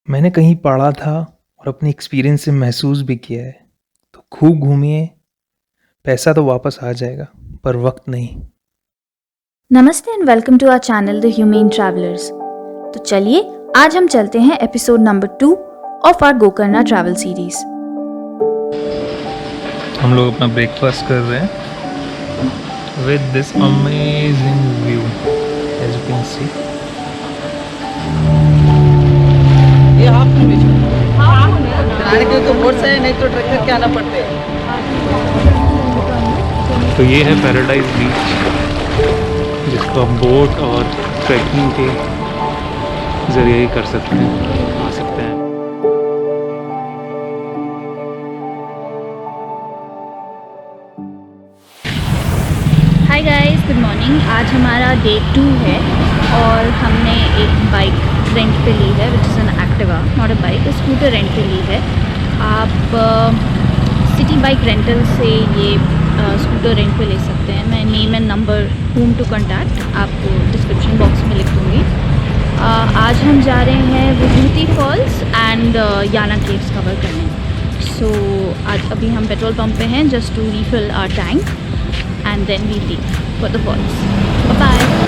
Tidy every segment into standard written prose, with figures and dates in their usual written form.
मैंने कहीं पढ़ा था और अपने एक्सपीरियंस से महसूस भी किया है। तो खूब घूमिए, पैसा तो वापस आ जाएगा पर वक्त नहीं। नमस्ते and welcome to our channel the human travellers. तो चलिए आज हम चलते हैं episode number 2 of our Gokarna travel series. हम लोग अपना ब्रेकफास्ट कर रहे हैं with this amazing view as you can see. ये हाफ के तो बोट से नहीं तो ट्रक करके आना पड़ते हैं। तो ये है पैराडाइज बीच, जिसको आप बोट और ट्रैकिंग के जरिए ही कर सकते हैं, आ सकते हैं। Hi guys, good morning. आज हमारा डे 2 है और हमने एक बाइक रेंट पे ली है, which is an Activa, not a bike, scooter rent पे ली है। आप सिटी बाइक रेंटल से ये स्कूटर रेंट पे ले सकते हैं। मैं name and number home to contact आपको डिस्क्रिप्शन बॉक्स में लिख दूँगी। आज हम जा रहे हैं Vibhuti falls and Yana caves cover करने। सो आज अभी हम पेट्रोल पंप पे हैं just to refill our tank and then we leave for the falls. Bye-bye.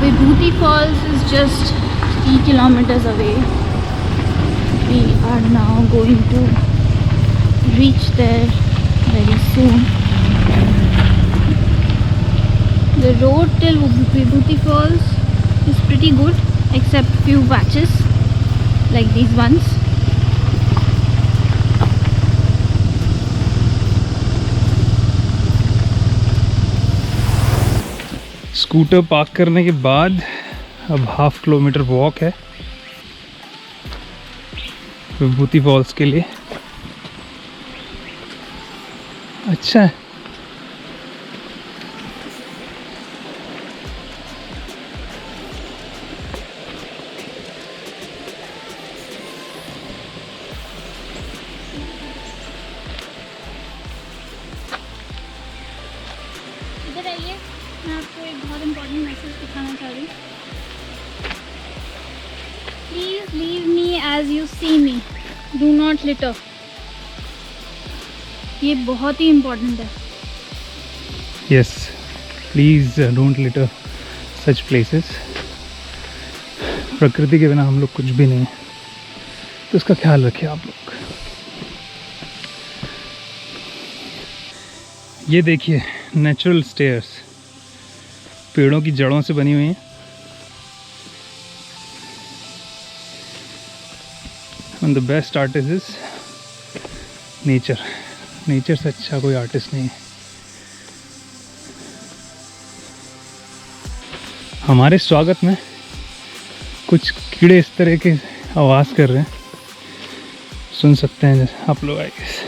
Vibhuti Falls is just 3 kilometers away. We are now going to reach there very soon. The road till Vibhuti Falls is pretty good except few patches like these ones. Scooter park करने के बाद अब 1/2 kilometre walk है विभूति false के लिए। अच्छा है। इधर आइए, मैं आपको एक बहुत इम्पोर्टेंट मैसेज दिखाना चाह रही हूँ। Please leave me as you see me, do not litter. ये बहुत ही इम्पोर्टेंट है। Yes, please don't litter such places. प्रकृति के बिना हम लोग कुछ भी नहीं है, तो उसका ख्याल रखिए आप लोग। ये देखिए नेचुरल स्टेयर्स, पेड़ों की जड़ों से बनी हुई हैं। And the best artist is nature. Nature से अच्छा कोई आर्टिस्ट नहीं है। हमारे स्वागत में कुछ कीड़े इस तरह के आवाज़ कर रहे हैं, सुन सकते हैं आप लोग। आई गेस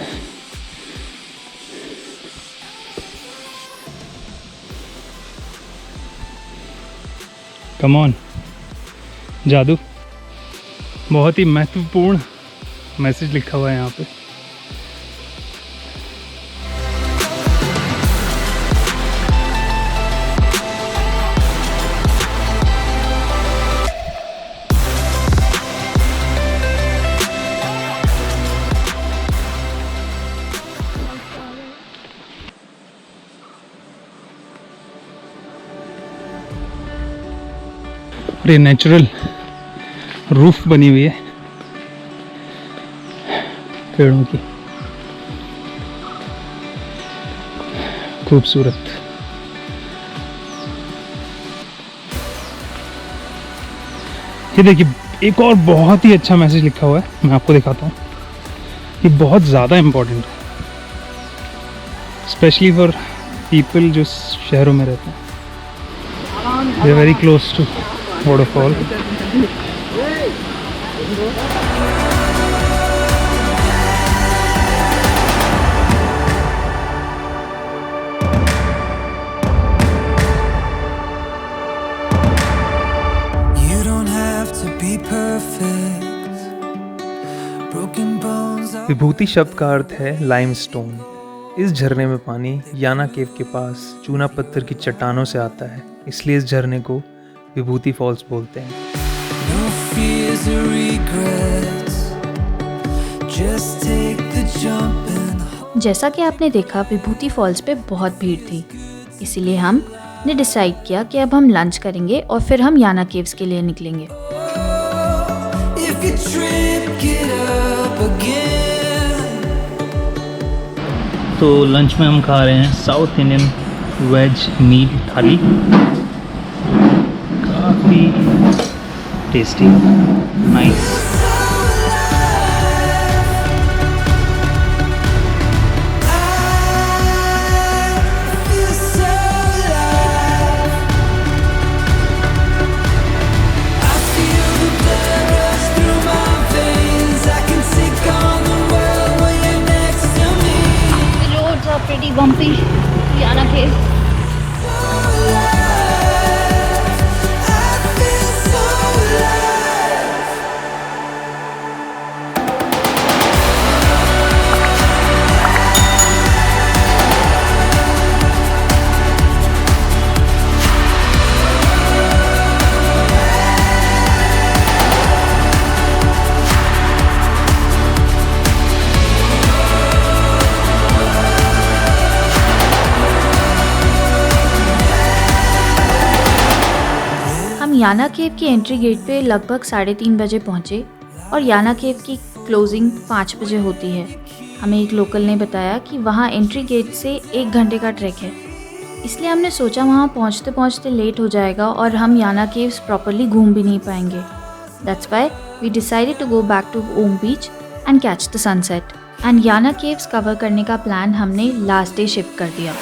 कम ऑन जादू। बहुत ही महत्वपूर्ण मैसेज लिखा हुआ है यहाँ पे। ये नेचुरल रूफ बनी हुई है पेड़ों की, खूबसूरत। ये देखिए एक और बहुत ही अच्छा मैसेज लिखा हुआ है, मैं आपको दिखाता हूँ। ये बहुत ज़्यादा इम्पोर्टेंट है, स्पेशली फॉर पीपल जो शहरों में रहते हैं। We are very close to waterfall. Vibhuti शब्द का अर्थ है लाइमस्टोन। इस झरने में पानी याना केव के पास चूना पत्थर की चट्टानों से आता है, इसलिए इस झरने को विभूति फॉल्स बोलते हैं। जैसा कि आपने देखा, विभूति फॉल्स पे बहुत भीड़ थी, इसीलिए हमने डिसाइड किया कि अब हम लंच करेंगे और फिर हम याना केव्स के लिए निकलेंगे। तो लंच में हम खा रहे हैं साउथ इंडियन वेज मील थाली, काफ़ी tasty, nice. Pretty bumpy, Yana Cave. याना केव की एंट्री गेट पे लगभग 3:30 बजे पहुँचे और याना केव की क्लोजिंग 5 बजे होती है। हमें एक लोकल ने बताया कि वहाँ एंट्री गेट से 1 घंटे का ट्रैक है, इसलिए हमने सोचा वहाँ पहुँचते पहुँचते लेट हो जाएगा और हम याना केव्स प्रॉपरली घूम भी नहीं पाएंगे। That's why we decided to go back to Om beach and catch the sunset. And Yana caves cover करने का प्लान हमने लास्ट डे शिफ्ट कर दिया।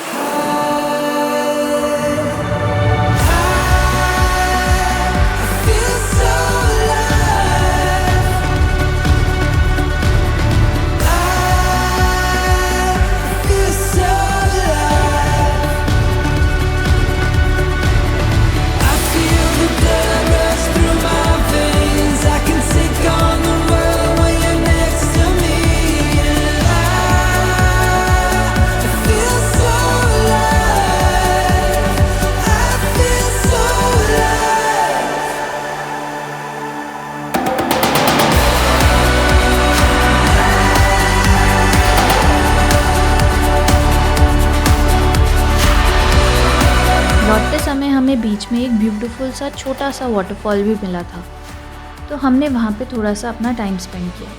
लौटते समय हमें बीच में एक ब्यूटीफुल सा छोटा सा वाटरफॉल भी मिला था, तो हमने वहाँ पे थोड़ा सा अपना टाइम स्पेंड किया।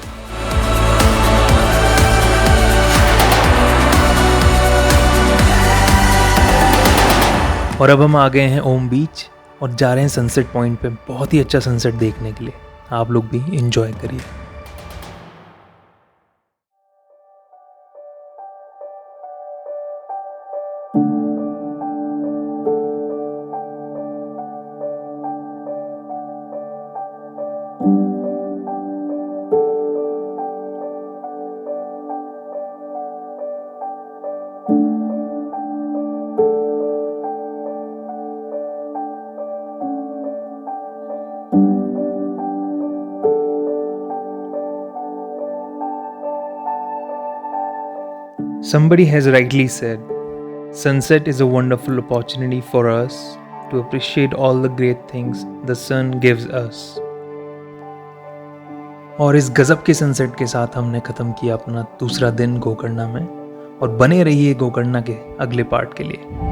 और अब हम आ गए हैं ओम बीच और जा रहे हैं सनसेट पॉइंट पे बहुत ही अच्छा सनसेट देखने के लिए। आप लोग भी एंजॉय करिए। Somebody has rightly said, sunset is a wonderful opportunity for us to appreciate all the great things the sun gives us. और इस गजब के सनसेट के साथ हमने ख़त्म किया अपना दूसरा दिन गोकर्णा में, और बने रहिए गोकर्णा के अगले पार्ट के लिए।